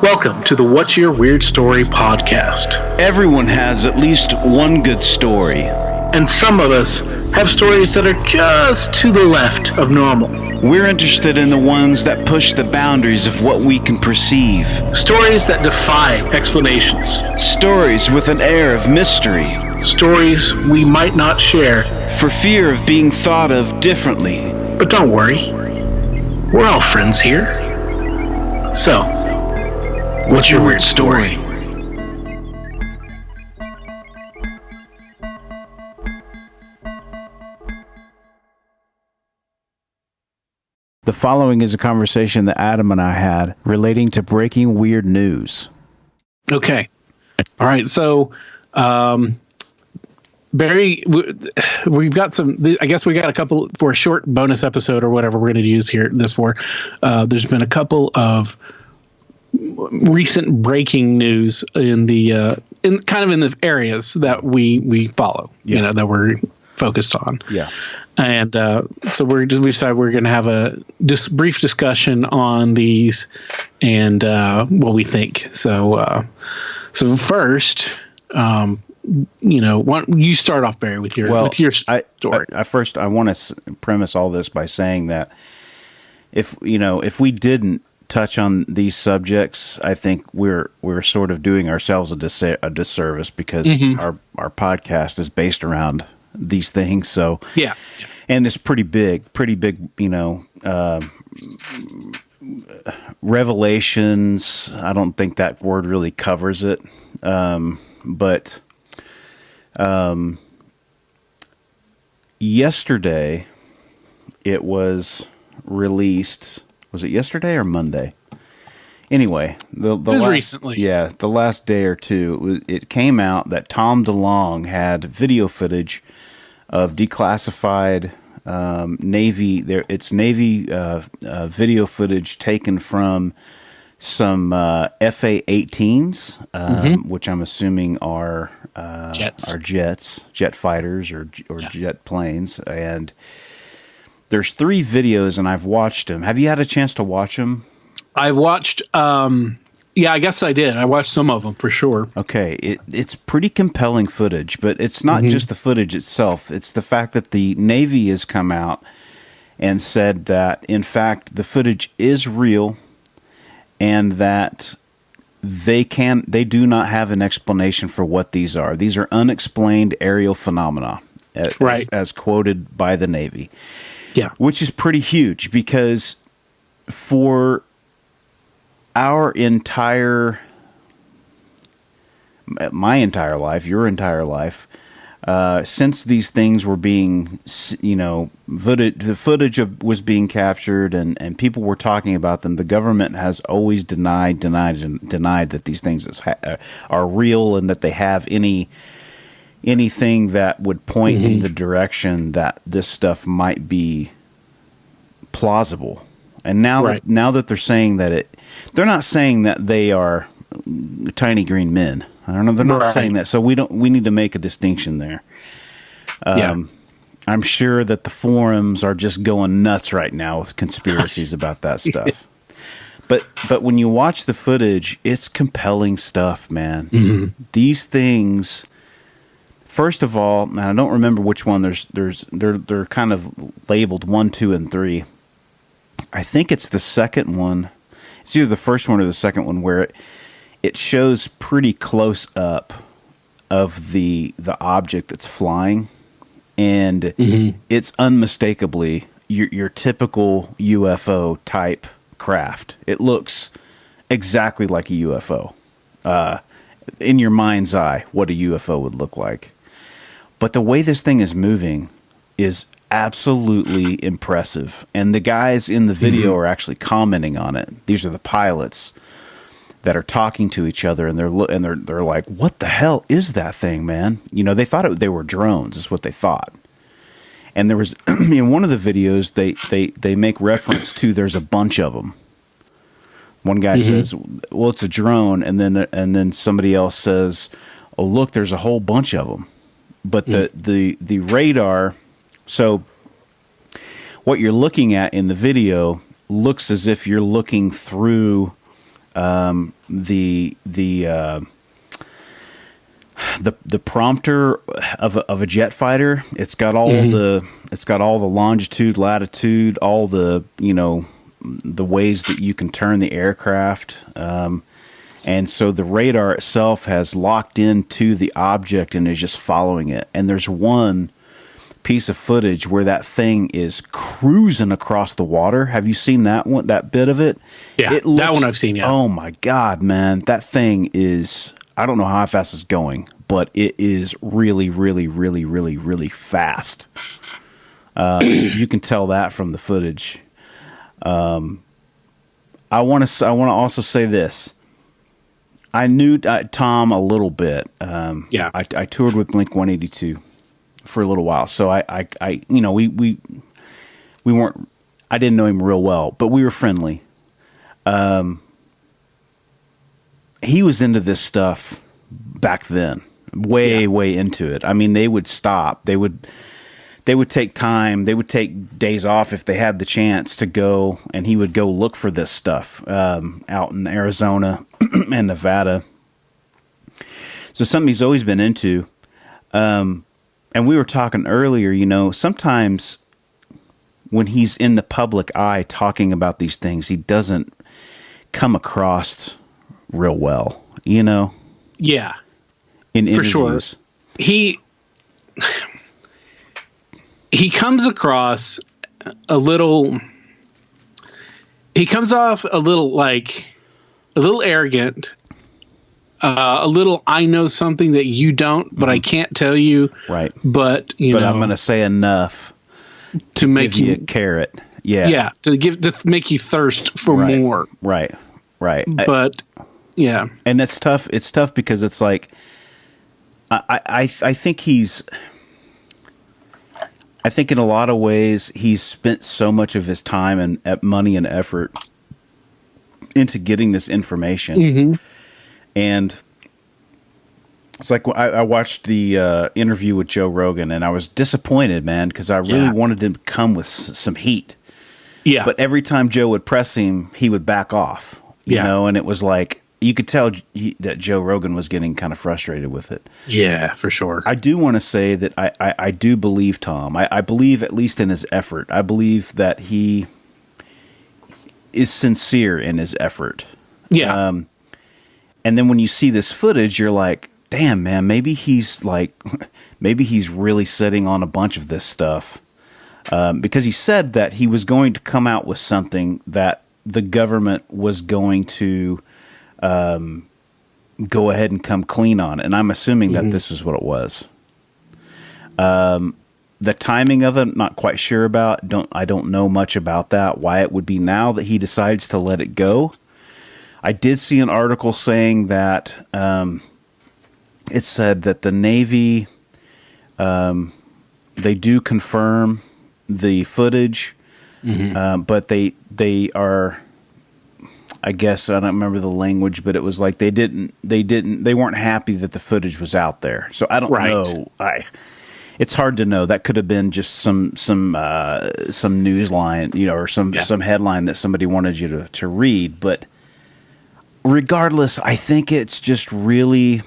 Welcome to the What's Your Weird Story podcast. Everyone has at least one good story. And some of us have stories that are just to the left of normal. We're interested in the ones that push the boundaries of what we can perceive. Stories that defy explanations. Stories with an air of mystery. Stories we might not share for fear of being thought of differently. But don't worry, we're all friends here. So, what's your weird story? The following is a conversation that Adam and I had relating to breaking weird news. Okay. All right. So, Barry, we've got some, I guess we got a couple for a short bonus episode or whatever we're going to use here this for. There's been a couple of recent breaking news in the, in the areas that we follow, that we're focused on. Yeah. And so we decided we're going to have a brief discussion on these and what we think. So first, why don't you start off, Barry, with your story? I want to premise all this by saying that if we didn't touch on these subjects, I think we're sort of doing ourselves a disservice because our podcast is based around these things. So yeah. And it's pretty big, revelations. I don't think that word really covers it. But yesterday it was released. Was it yesterday or Monday? Anyway, it was recently. Yeah, the last day or two, it came out that Tom DeLonge had video footage of declassified Navy. It's Navy video footage taken from some FA-18s, which I'm assuming are jets, jet fighters or jet planes. And there's 3 videos, and I've watched them. Have you had a chance to watch them? I've watched. I guess I did. I watched some of them for sure. Okay, it's pretty compelling footage, but it's not just the footage itself. It's the fact that the Navy has come out and said that, in fact, the footage is real and that they do not have an explanation for what these are. These are unexplained aerial phenomena, as quoted by the Navy. Yeah, which is pretty huge because for my entire life, your entire life, since these things were being, the footage was being captured and people were talking about them, the government has always denied that these things are real and that they have anything that would point in the direction that this stuff might be plausible. And now that they're saying that they're not saying that they are tiny green men. I don't know. They're not saying that. So we need to make a distinction there. I'm sure that the forums are just going nuts right now with conspiracies about that stuff. But when you watch the footage, it's compelling stuff, man. These things, first of all, and I don't remember which one. They're kind of labeled 1, 2, and 3. I think it's the second one. It's either the first one or the second one where it shows pretty close up of the object that's flying, and it's unmistakably your typical UFO type craft. It looks exactly like a UFO. In your mind's eye, what a UFO would look like. But the way this thing is moving is absolutely impressive, and the guys in the video are actually commenting on it. These are the pilots that are talking to each other, and they're like, "What the hell is that thing, man?" They thought they were drones, is what they thought. And there was in one of the videos they make reference to there's a bunch of them. One guy says, "Well, it's a drone," and then somebody else says, "Oh, look, there's a whole bunch of them." But the radar. So what you're looking at in the video looks as if you're looking through the prompter of a jet fighter. It's got all the longitude, latitude, all the the ways that you can turn the aircraft. And so the radar itself has locked into the object and is just following it. And there's one piece of footage where that thing is cruising across the water. Have you seen that one? That bit of it? Yeah, that one I've seen. Yeah. Oh my God, man, that thing is. I don't know how fast it's going, but it is really, really, really, really, really fast. You can tell that from the footage. I want to also say this. I knew Tom a little bit. Yeah, I toured with Blink 182 for a little while, so we weren't. I didn't know him real well, but we were friendly. He was into this stuff back then, way into it. I mean, they would stop. They would take time. They would take days off if they had the chance to go, and he would go look for this stuff out in Arizona and Nevada. So something he's always been into. And we were talking earlier, sometimes when he's in the public eye talking about these things, he doesn't come across real well, Yeah. In for interviews. Sure. He comes across a little. He comes off a little arrogant, a little. I know something that you don't, but I can't tell you. Right. But I'm going to say enough to make give you a carrot. Yeah. Yeah. To make you thirst for more. Right. But. Yeah, and it's tough. It's tough because it's like, I think I think in a lot of ways he's spent so much of his time and money and effort into getting this information, and it's like I watched the interview with Joe Rogan, and I was disappointed, man, because I really wanted him to come with some heat. Yeah, but every time Joe would press him, he would back off. You know, and it was like. You could tell that Joe Rogan was getting kind of frustrated with it. Yeah, for sure. I do want to say that I do believe Tom. I believe at least in his effort. I believe that he is sincere in his effort. Yeah. And then when you see this footage, you're like, damn, man, maybe he's really sitting on a bunch of this stuff. Because he said that he was going to come out with something that the government was going to go ahead and come clean on. And I'm assuming that this is what it was. The timing of it, not quite sure about. I don't know much about that, why it would be now that he decides to let it go. I did see an article saying that it said that the Navy, they do confirm the footage, but they are... I guess I don't remember the language, but it was like they weren't happy that the footage was out there. So I don't know. It's hard to know. That could have been just some news line, or some headline that somebody wanted you to read. But regardless, I think it's just really,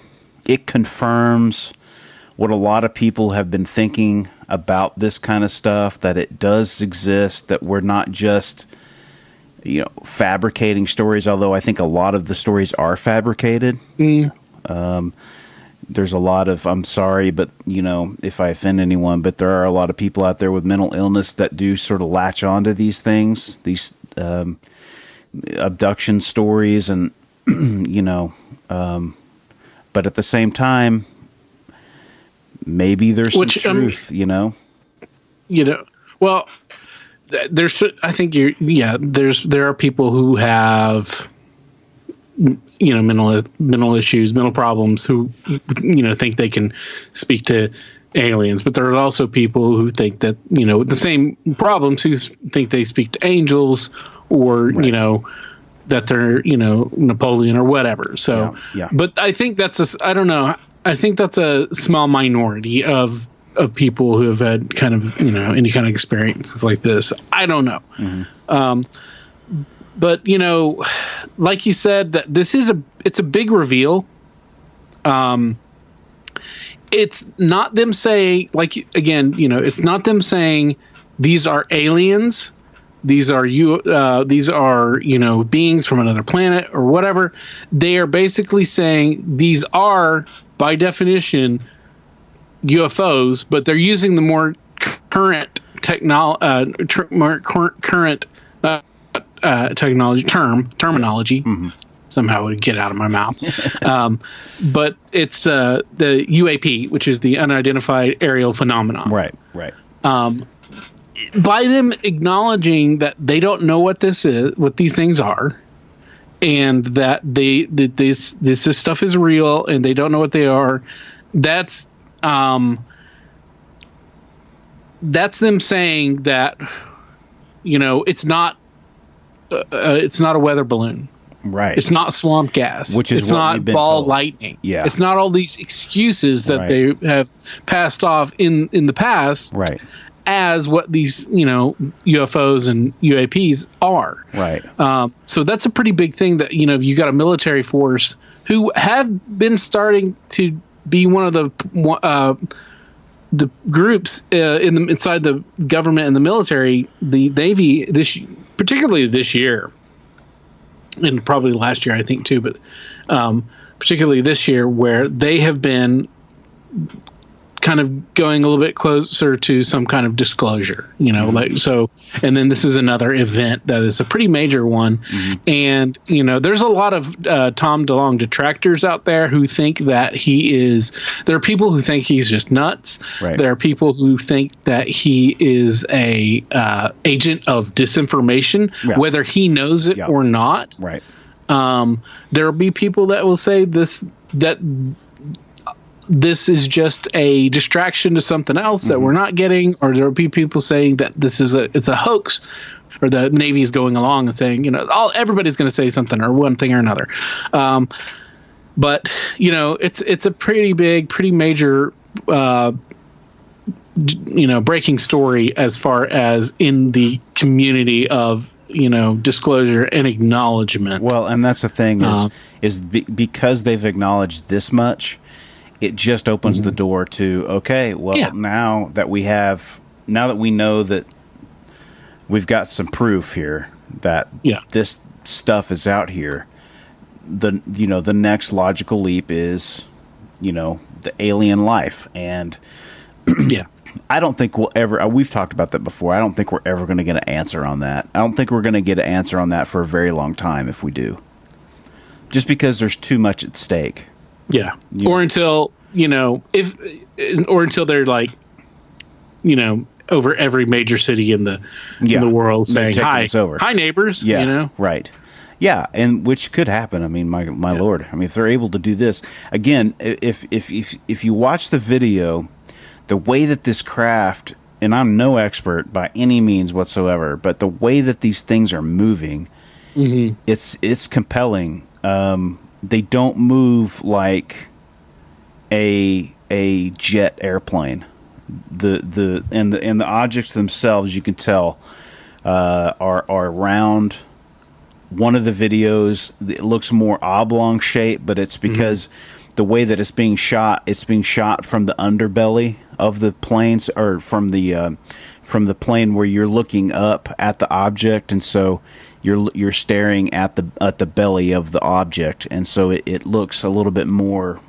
it confirms what a lot of people have been thinking about this kind of stuff, that it does exist, that we're not just fabricating stories, although I think a lot of the stories are fabricated. There's a lot of, I'm sorry, but if I offend anyone, but there are a lot of people out there with mental illness that do sort of latch onto these things, these abduction stories, and but at the same time, maybe there's some truth, well, there's, I think there are people who have, mental issues, mental problems, who, think they can speak to aliens, but there are also people who think that, with the same problems, who think they speak to angels, or, that they're, Napoleon or whatever. So, but I think I don't know. I think that's a small minority of people who have had kind of, any kind of experiences like this. I don't know. But like you said, that it's a big reveal. It's not them saying, like, again, it's not them saying these are aliens, these are beings from another planet or whatever. They are basically saying these are, by definition, UFOs, but they're using the more current terminology. Mm-hmm. Somehow it would get out of my mouth. But it's the UAP, which is the unidentified aerial phenomenon. Right. By them acknowledging that they don't know what this is, what these things are, and that this stuff is real and they don't know what they are, that's them saying that it's not a weather balloon. Right. It's not swamp gas. Which is it's what not we've been ball told. lightning. Yeah. It's not all these excuses that Right. they have passed off in the past Right. as what these, UFOs and UAPs are. Right. So that's a pretty big thing that, you got a military force who have been starting to be one of the groups inside the government and the military, the Navy, particularly this year, and probably last year, I think too, but particularly this year, where they have been kind of going a little bit closer to some kind of disclosure, like so. And then this is another event that is a pretty major one. Mm-hmm. And, there's a lot of Tom DeLonge detractors out there who think that there are people who think he's just nuts. Right. There are people who think that he is a agent of disinformation, whether he knows it or not. Right. There will be people that will say this is just a distraction to something else that we're not getting, or there will be people saying that it's a hoax, or the Navy is going along and saying, everybody's going to say something or one thing or another. But it's a pretty big, pretty major, breaking story as far as in the community of, disclosure and acknowledgement. Well, and that's the thing because they've acknowledged this much, it just opens the door to, now that we know that we've got some proof here that this stuff is out here, the next logical leap is, the alien life. And I don't think we've talked about that before. I don't think we're ever going to get an answer on that. I don't think we're going to get an answer on that for a very long time if we do. Just because there's too much at stake. Yeah. Or until, until they're like, over every major city in the world saying, hi neighbors, Right. Yeah. And which could happen. I mean, my Lord, if they're able to do this again, if you watch the video, the way that this craft, and I'm no expert by any means whatsoever, but the way that these things are moving, it's compelling. They don't move like a jet airplane. The objects themselves, you can tell, are round. One of the videos, it looks more oblong shape, but it's because the way that it's being shot from the underbelly of the planes, or from the plane where you're looking up at the object, and so you're staring at the belly of the object, and so it looks a little bit more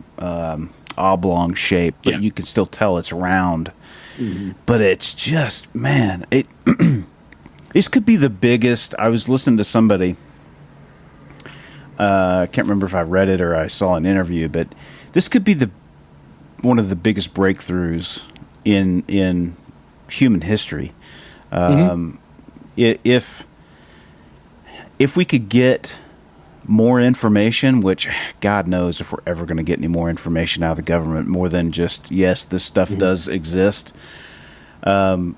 oblong shape, but you can still tell it's round. But it's just, man, this could be the biggest. I was listening to somebody, I can't remember if I read it or I saw an interview, but this could be one of the biggest breakthroughs in human history. If we could get more information, which God knows if we're ever going to get any more information out of the government, more than just, yes, this stuff does exist. That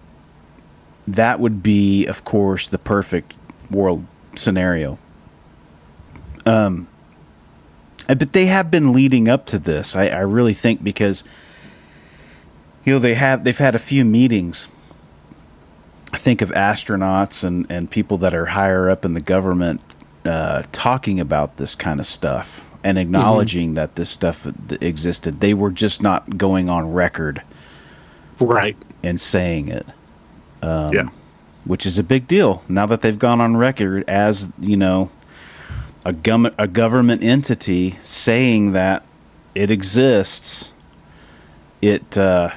would be, of course, the perfect world scenario. But they have been leading up to this, I really think, because they've had a few meetings think of astronauts and people that are higher up in the government talking about this kind of stuff and acknowledging that this stuff existed. They were just not going on record, right, and saying it. Which is a big deal now that they've gone on record as, you know, a government entity saying that it exists. The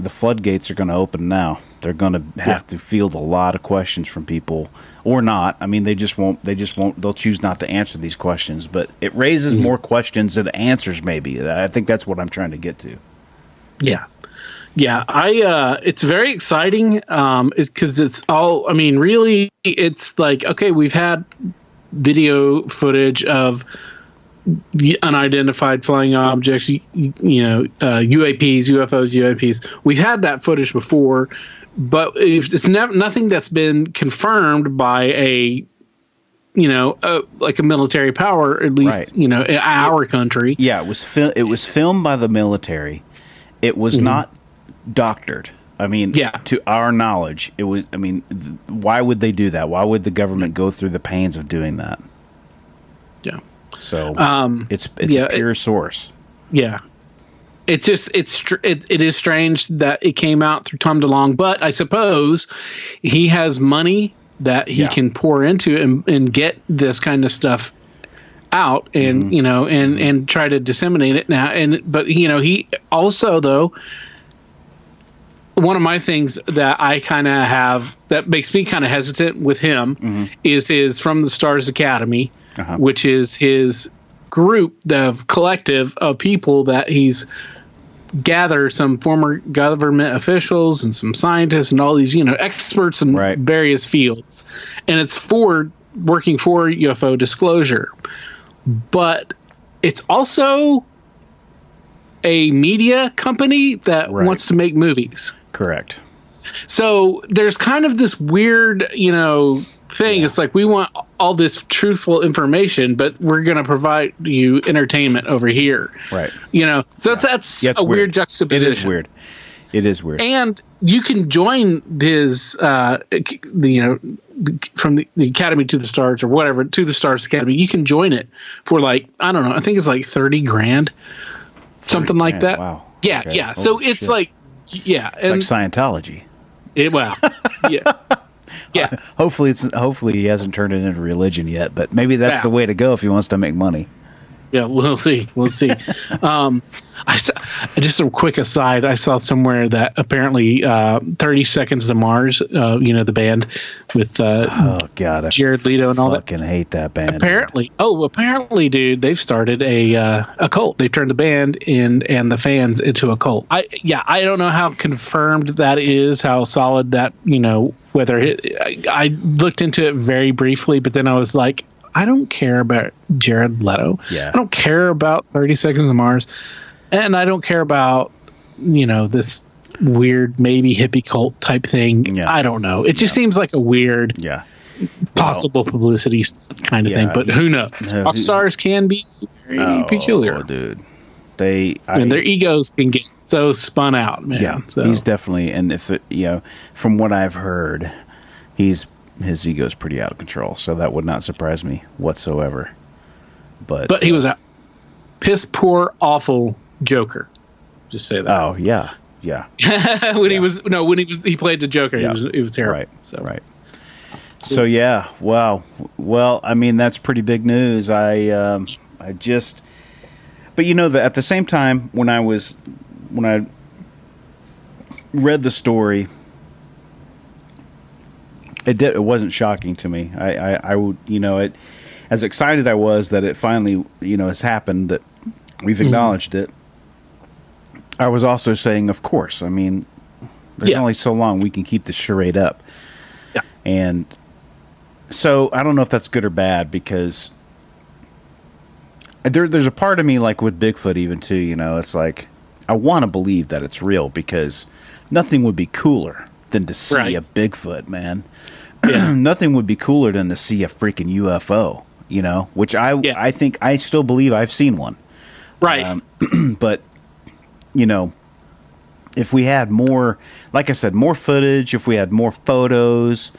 floodgates are going to open now. They're going to have to field a lot of questions from people, or not. I mean, they just won't. They'll choose not to answer these questions. But it raises more questions than answers. Maybe. I think that's what I'm trying to get to. Yeah. Yeah, it's very exciting because it's all, I mean, really, it's like, okay, we've had video footage of the unidentified flying objects, UAPs, UFOs, UAPs. We've had that footage before, but it's nothing that's been confirmed by a military power, at least, in our country. Yeah, it was filmed by the military. It was not doctored. I mean, to our knowledge, it was. I mean, why would they do that? Why would the government go through the pains of doing that? Yeah. So it's a pure source. Yeah. It's just it is strange that it came out through Tom DeLonge, but I suppose he has money that he can pour into and get this kind of stuff out and and try to disseminate it now. But he also, though, one of my things that I kind of have that makes me kind of hesitant with him is From the Stars Academy, which is his group, the collective of people that he's gathered, some former government officials and some scientists and all these experts in various fields, and it's for working for UFO disclosure. But it's also a media company that wants to make movies. Correct. So there's kind of this weird, thing. It's like, we want all this truthful information, but we're going to provide you entertainment over here. Right. So that's a weird juxtaposition. It is weird. And you can join his, from the Academy to the Stars or whatever, to the Stars Academy. You can join it for I don't know. I think it's like $30,000, something like that. Wow. Yeah. Okay. Yeah. So it's like, it's like Scientology. Yeah. Yeah. Hopefully he hasn't turned it into religion yet, but maybe that's the way to go if he wants to make money. Yeah, we'll see. Just a quick aside, I saw somewhere that apparently 30 Seconds to Mars, the band with Jared Leto and all that. I fucking hate that band. Apparently, dude, they've started a cult. They've turned the band and the fans into a cult. I don't know how confirmed that is, how solid that, whether I looked into it very briefly, but then I was like, I don't care about Jared Leto. Yeah. I don't care about 30 Seconds to Mars. And I don't care about, this weird, maybe hippie cult type thing. Yeah. I don't know. It just seems like a weird possible publicity kind of thing. But who knows? Rock stars can be very peculiar. Oh, dude. And their egos can get so spun out, man. Yeah, so. He's definitely, and if from what I've heard, his ego's pretty out of control, so that would not surprise me whatsoever. But he was a piss poor, awful Joker. Just say that. Oh yeah. He played the Joker, he was terrible. Right. So yeah, wow. Well, I mean, that's pretty big news. But that at the same time, when I read the story, it wasn't shocking to me. I would, as excited I was that it finally, has happened, that we've acknowledged it. I was also saying, of course, I mean, there's only so long we can keep the charade up. Yeah. And so I don't know if that's good or bad, because there's a part of me, like with Bigfoot even too, it's like, I want to believe that it's real, because nothing would be cooler than to see a Bigfoot, man. Yeah. Nothing would be cooler than to see a freaking UFO, which I think I still believe I've seen one. Right. But, if we had more, like I said, more footage, if we had more photos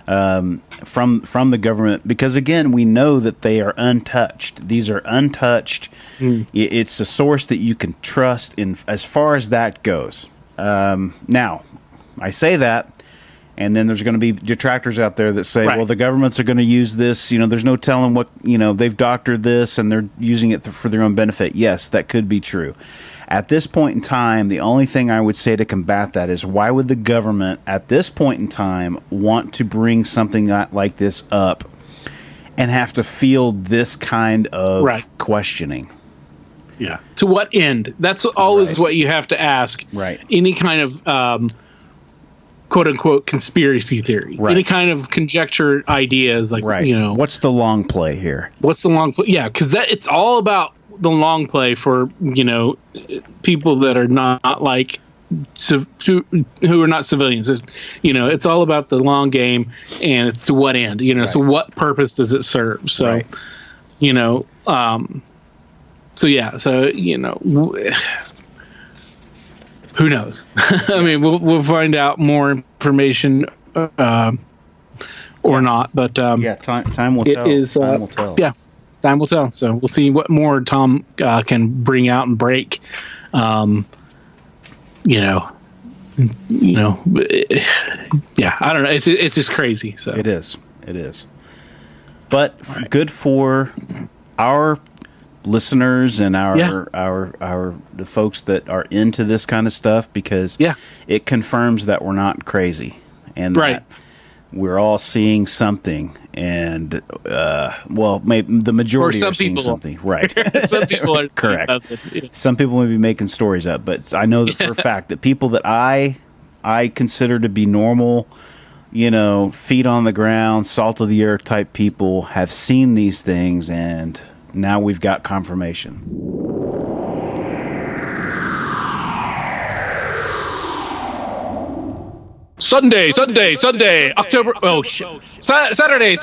from the government, because again, we know that they are untouched. These are untouched. It's a source that you can trust in as far as that goes. Now, I say that, and then there's going to be detractors out there that say, well, the governments are going to use this. There's no telling what, they've doctored this and they're using it for their own benefit. Yes, that could be true. At this point in time, the only thing I would say to combat that is, why would the government at this point in time want to bring something like this up and have to field this kind of questioning? Yeah. To what end? That's always what you have to ask. Right. Any kind of quote unquote conspiracy theory. Right. Any kind of conjecture ideas, like what's the long play here? What's the long play? Yeah, because it's all about the long play for people that are not like who are not civilians. It's all about the long game, and it's to what end. So what purpose does it serve? So who knows? I mean, we'll find out more information or not. But time will tell. Time will tell. Yeah, time will tell. So we'll see what more Tom can bring out and break. Yeah, I don't know. It's just crazy. So it is. But good for our listeners and the folks that are into this kind of stuff, because it confirms that we're not crazy and that we're all seeing something, and maybe the majority are seeing something. Right. Some people are correct. Some people may be making stories up, but I know that for a fact that people that I consider to be normal, feet on the ground, salt of the earth type people have seen these things, and now we've got confirmation. Sunday, October. Saturday,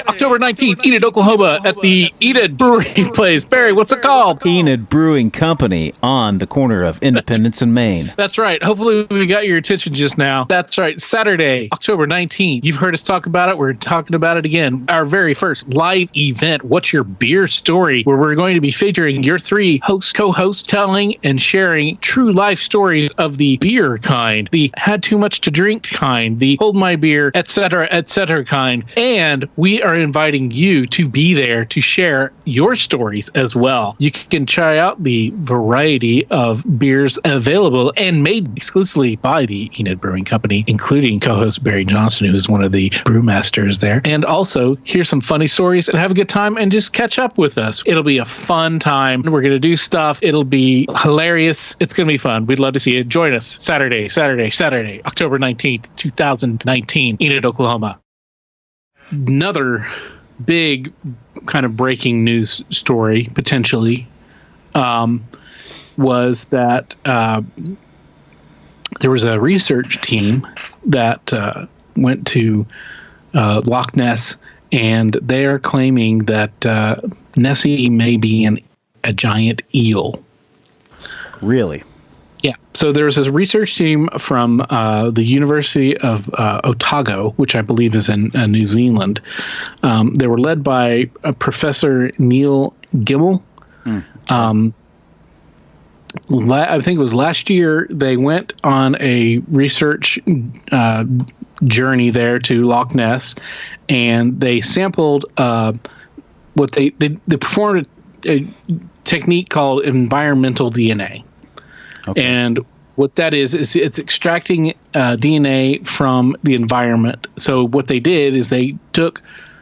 October 19th, Enid, Oklahoma, at the Enid Brewing Place. Barry, what's it called? Enid Brewing Company on the corner of Independence and Main. That's right. Hopefully we got your attention just now. That's right. Saturday, October 19th. You've heard us talk about it. We're talking about it again. Our very first live event, What's Your Beer Story, where we're going to be featuring your three co-hosts telling and sharing true life stories of the beer kind, the had too much to drink kind, the hold my beer, etc., kind. And we are inviting you to be there to share your stories as well. You can try out the variety of beers available and made exclusively by the Enid Brewing Company, including co-host Barry Johnson, who is one of the brewmasters there. And also hear some funny stories and have a good time and just catch up with us. It'll be a fun time. We're going to do stuff. It'll be hilarious. It's going to be fun. We'd love to see you. Join us Saturday, October 19th, 2019, Enid, Oklahoma. Another big kind of breaking news story, potentially, was that there was a research team that went to Loch Ness, and they are claiming that Nessie may be a giant eel. Really? Yeah. So there's this research team from the University of Otago, which I believe is in New Zealand. They were led by Professor Neil Gimmel. I think it was last year they went on a research journey there to Loch Ness, and they sampled what they performed a technique called environmental DNA. Okay. And what that is it's extracting DNA from the environment. So what they did is they took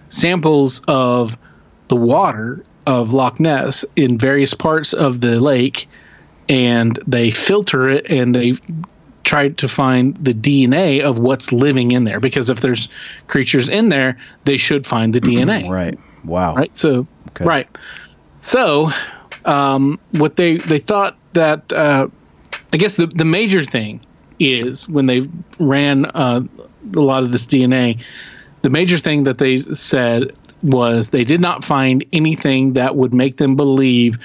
samples of the water of Loch Ness in various parts of the lake, and they filter it, and they tried to find the DNA of what's living in there. Because if there's creatures in there, they should find the DNA. Right. Wow. Right. So, okay. Right. So, what they thought that, I guess the major thing is when they ran a lot of this DNA, the major thing that they said was they did not find anything that would make them believe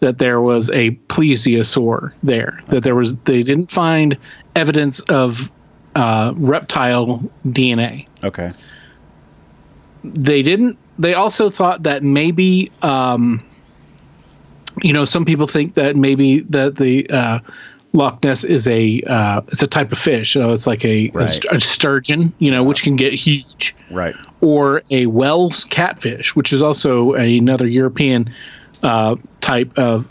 that there was a plesiosaur there. That they didn't find evidence of reptile DNA. Okay. They also thought that maybe, some people think that maybe that the Loch Ness is it's a type of fish. So it's like a sturgeon, which can get huge. Right. Or a Wells catfish, which is also another European type of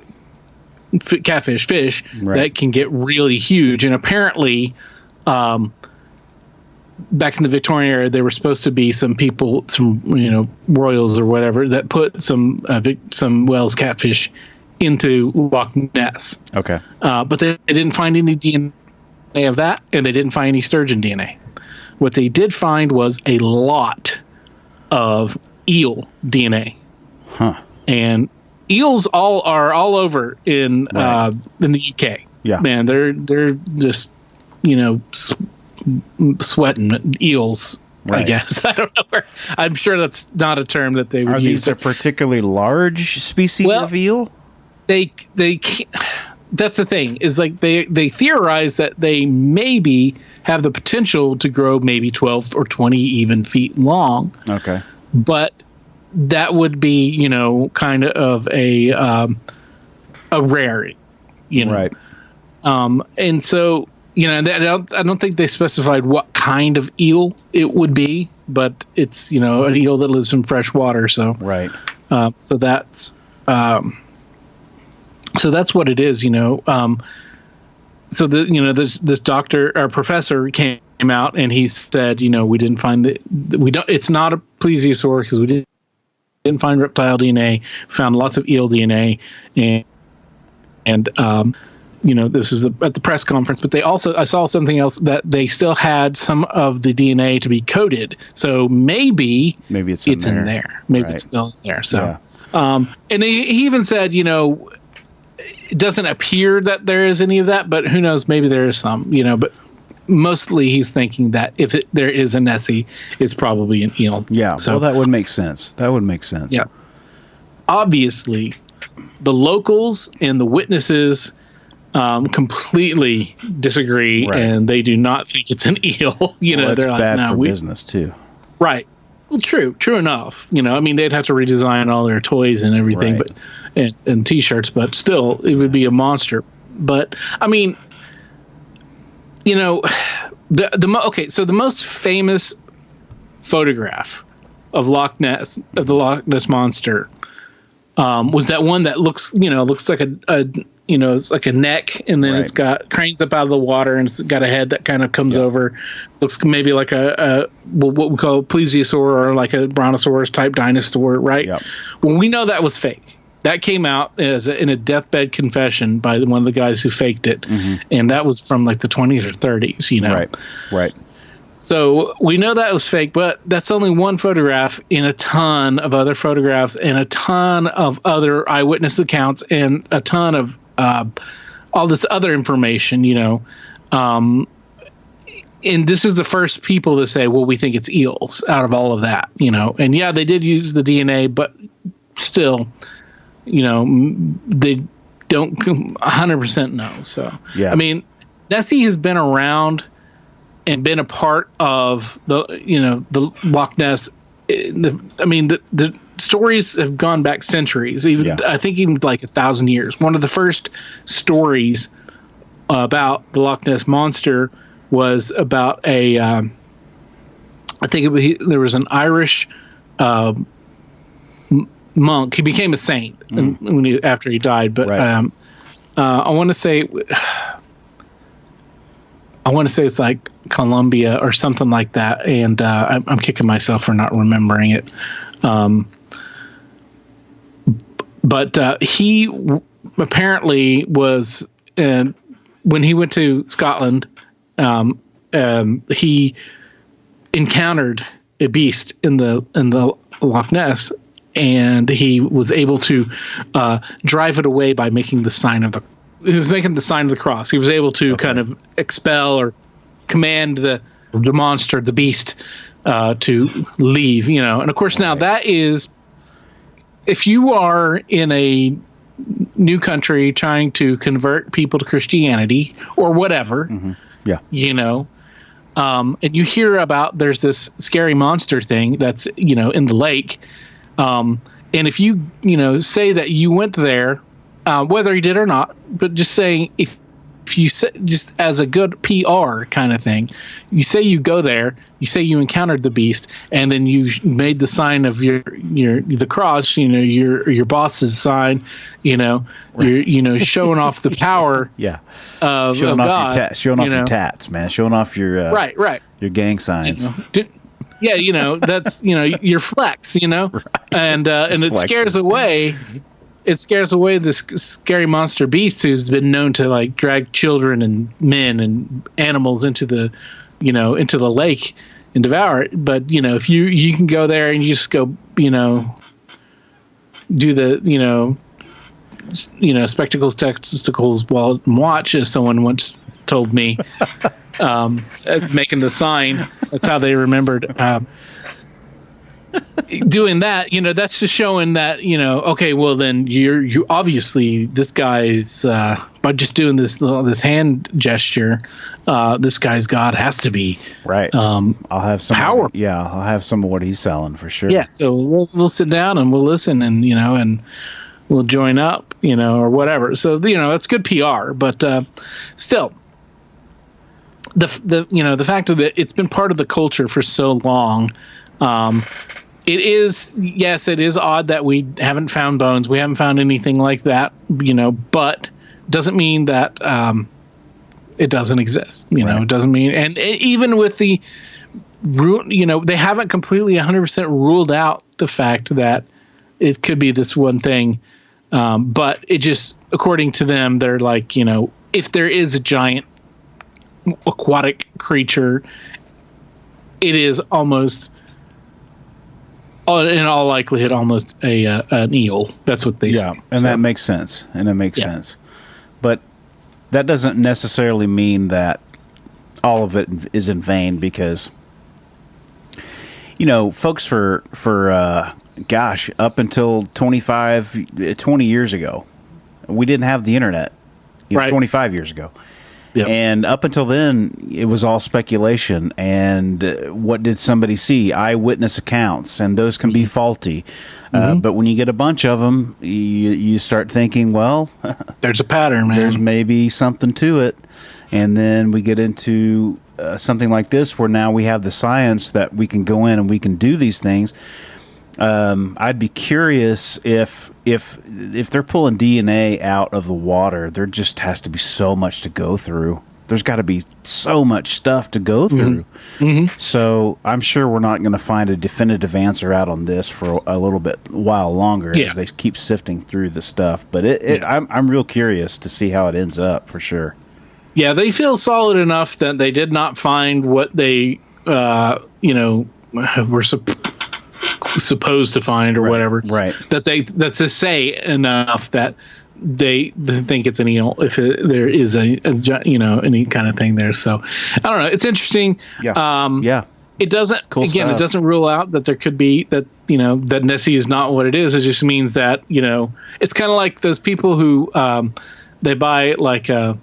catfish fish that can get really huge. And apparently, back in the Victorian era, there were supposed to be some people, some royals or whatever, that put some Wells catfish into Loch Ness. Okay. But they didn't find any DNA of that, and they didn't find any sturgeon DNA. What they did find was a lot of eel DNA. Huh. And eels are all over in the UK. Yeah. Man, they're just sweating eels. Right. I guess I don't know. I'm sure that's not a term that they would Are use. These a particularly large species of eel? They that's the thing, is like they theorize that they maybe have the potential to grow maybe 12 or 20 even feet long. Okay. But that would be, kind of a rarity, Right. And so, I don't think they specified what kind of eel it would be, but it's, an eel that lives in fresh water. So, right. So that's what it is, So this doctor or professor came out and he said, we didn't find it's not a plesiosaur because we didn't find reptile DNA. Found lots of eel DNA, and this is at the press conference. But I saw something else that they still had some of the DNA to be coded. So maybe it's in there. Maybe it's still in there. So, and he even said, it doesn't appear that there is any of that, but who knows? Maybe there is some, but mostly he's thinking that if there is a Nessie, it's probably an eel. Yeah. So, well, that would make sense. Yeah. Obviously, the locals and the witnesses completely disagree, and they do not think it's an eel. Well, they're like, bad for business too. Right. Well, true enough. They'd have to redesign all their toys and everything, but and T-shirts, but still, it would be a monster. But the most famous photograph of the Loch Ness monster, was that one that looks like it's like a neck, and then it's got cranes up out of the water, and it's got a head that kind of comes over. Looks maybe like what we call a plesiosaur or like a brontosaurus type dinosaur, right? Yep. Well, we know that was fake. That came out in a deathbed confession by one of the guys who faked it, and that was from like the 20s or 30s. Right. So we know that was fake, but that's only one photograph in a ton of other photographs and a ton of other eyewitness accounts and a ton of all this other information, and this is the first people to say, well, we think it's eels out of all of that, and they did use the DNA, but still, they don't 100% know. So, I mean, Nessie has been around and been a part of the Loch Ness. The stories have gone back centuries, I think even like 1,000 years. One of the first stories about the Loch Ness monster was about there was an Irish monk. He became a saint after he died, but I want to say it's like Colombia or something like that, and I'm kicking myself for not remembering it. But he apparently was, when he went to Scotland, he encountered a beast in the Loch Ness, and he was able to drive it away by making the sign of the. He was making the sign of the cross. He was able to kind of expel or command the monster, the beast, to leave. And of course now that is, if you are in a new country trying to convert people to Christianity or whatever. Mm-hmm. Yeah. You know, and you hear about there's this scary monster thing that's, you know, in the lake. And if you, you know, say that you went there, whether you did or not, but just saying if you say, just as a good PR kind of thing, you say you go there, you say you encountered the beast, and then you made the sign of the cross, you know, your boss's sign, you know, you're, you know, showing off the power. Yeah. Showing off God, showing off your tats, man. Showing off your right. Your gang signs. You know, yeah, you know, that's, you know, your flex, you know, right. and it scares away. It scares away this scary monster beast who's been known to like drag children and men and animals into the, you know, into the lake and devour it. But, you know, if you can go there and you just go, you know, do the, you know, spectacles, testicles, while watch, as someone once told me, as making the sign. That's how they remembered. Doing that, you know, that's just showing that, you know, okay, well then you obviously this guy's by just doing this hand gesture, this guy's God has to be right. I'll have some powerful. Yeah, I'll have some of what he's selling for sure. Yeah, so we'll sit down and we'll listen and, you know, and we'll join up, you know, or whatever. So, you know, that's good PR, but still, the you know, the fact that it's been part of the culture for so long. It is, yes, it is odd that we haven't found bones. We haven't found anything like that, you know, but doesn't mean that it doesn't exist. You know, it doesn't mean, and even with the, you know, they haven't completely 100% ruled out the fact that it could be this one thing. But it just, according to them, they're like, you know, if there is a giant aquatic creature, it is almost, in all likelihood, almost an eel. That's what they say. Yeah, and that makes sense. Sense. But that doesn't necessarily mean that all of it is in vain, because, you know, folks for gosh, up until 20 years ago, we didn't have the internet. You know, 25 years ago. Yep. And up until then, it was all speculation. And what did somebody see? Eyewitness accounts, and those can be faulty. But when you get a bunch of them, you start thinking, well, there's a pattern, man. There's maybe something to it. And then we get into something like this, where now we have the science that we can go in and we can do these things. I'd be curious if they're pulling DNA out of the water, there just has to be so much to go through. There's got to be so much stuff to go through. So I'm sure we're not going to find a definitive answer out on this for a while longer as they keep sifting through the stuff. But I'm real curious to see how it ends up, for sure. Yeah, they feel solid enough that they did not find what they, you know, were supposed to find or whatever. Right. That's to say enough that they think it's an eel if there is a you know, any kind of thing there. So I don't know. It's interesting. Yeah. It doesn't It doesn't rule out that there could be that, you know, that Nessie is not what it is. It just means that, you know, it's kind of like those people who they buy like a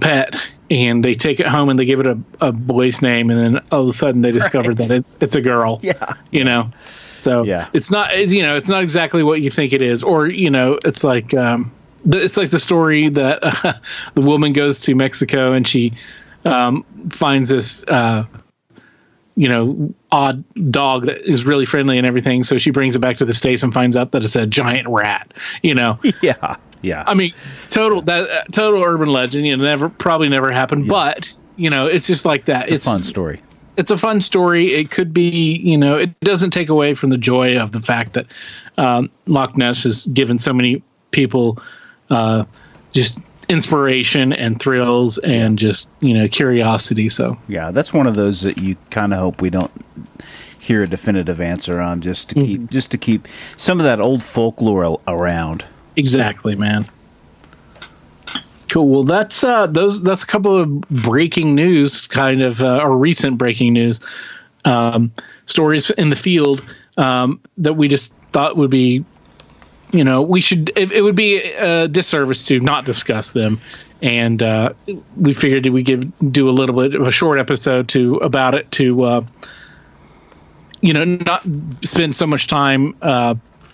pet, and they take it home and they give it a boy's name, and then all of a sudden they discover that it's a girl. Yeah. You know, so it's not, you know, it's not exactly what you think it is. Or, you know, it's like the story that the woman goes to Mexico and she finds this, you know, odd dog that is really friendly and everything. So she brings it back to the States and finds out that it's a giant rat, you know? Yeah. Yeah. I mean, total urban legend, you know, probably never happened, but, you know, it's just like that. It's a fun story. It's a fun story. It could be, you know, it doesn't take away from the joy of the fact that Loch Ness has given so many people just inspiration and thrills and just, you know, curiosity. So yeah, that's one of those that you kind of hope we don't hear a definitive answer on, just to keep some of that old folklore around. Exactly, man. Cool. Well, that's a couple of breaking news, kind of, or recent breaking news stories in the field that we just thought would be we should. It would be a disservice to not discuss them, and we figured we do a little bit of a short episode about it to, not spend so much time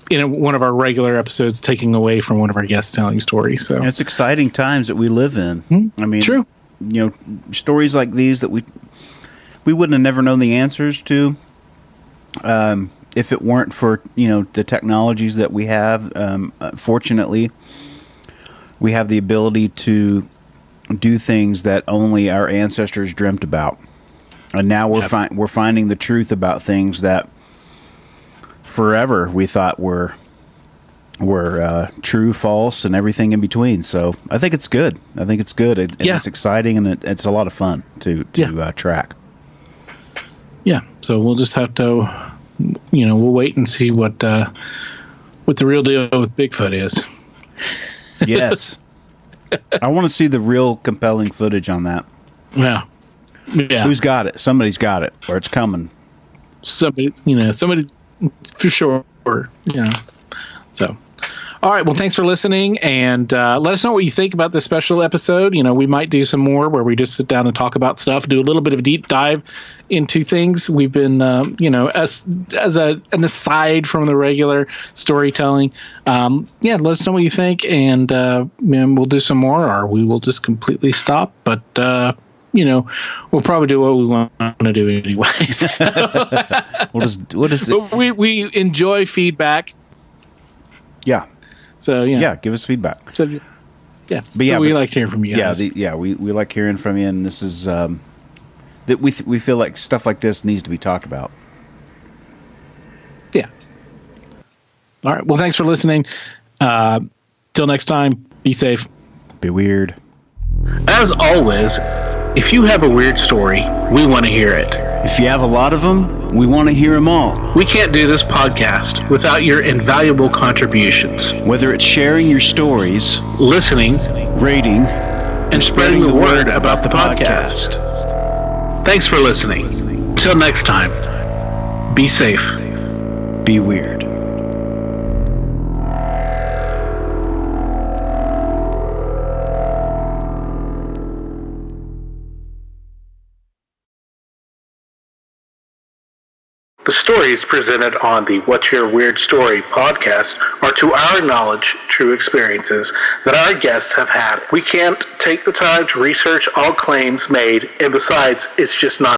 in one of our regular episodes taking away from one of our guests telling stories. So it's exciting times that we live in. Mm-hmm. I mean, true. Stories like these that we wouldn't have never known the answers to. If it weren't for, the technologies that we have, fortunately, we have the ability to do things that only our ancestors dreamt about. And now we're finding the truth about things that forever we thought were true, false, and everything in between. So I think it's good. It's exciting, and it's a lot of fun to track. Yeah. So we'll just have to... we'll wait and see what the real deal with Bigfoot is. Yes. I want to see the real compelling footage on that. Yeah. Who's got it? Somebody's got it, or it's coming. Somebody's for sure. So, all right. Well, thanks for listening, and let us know what you think about this special episode. We might do some more where we just sit down and talk about stuff, do a little bit of a deep dive into things. We've been, as an aside from the regular storytelling. Let us know what you think, and we'll do some more, or we will just completely stop. But we'll probably do what we want to do anyways. We enjoy feedback. Yeah. So give us feedback. So we like hearing from you guys. We like hearing from you, and this is that we feel like stuff like this needs to be talked about. Yeah. All right. Well, thanks for listening. Till next time, be safe. Be weird. As always, if you have a weird story, we want to hear it. If you have a lot of them, we want to hear them all. We can't do this podcast without your invaluable contributions. Whether it's sharing your stories, listening, rating, and spreading the word about the podcast. Thanks for listening. Till next time, be safe. Be weird. The stories presented on the What's Your Weird Story podcast are, to our knowledge, true experiences that our guests have had. We can't take the time to research all claims made, and besides, it's just not